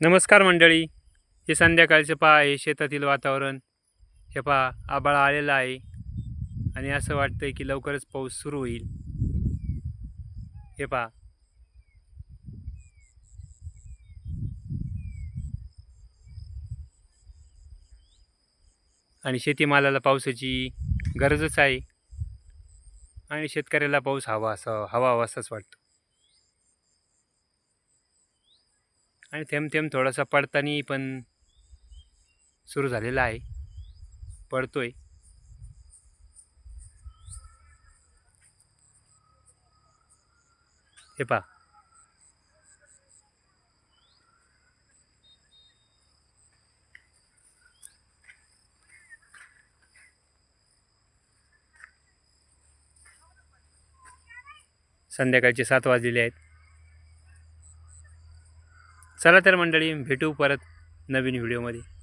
नमस्कार मंडळी. हे संध्याकाळचे पहा, हे शेतातील वातावरण. हे पहा, आभाळ आलेलं आहे आणि असं वाटतंय की लवकरच पाऊस सुरू होईल. हे पहा. आणि शेतीमालाला पावसाची गरजच आहे आणि शेतकऱ्याला पाऊस हवा हवासाच वाटतो. आणि थेंब थेंब थोडासा पडताना पण सुरू झालेला आहे, पडतोय. हे पहा. संध्याकाळचे 7 वाजलेले आहेत. चला तर मंडळी, भेटू परत नवीन व्हिडिओमध्ये.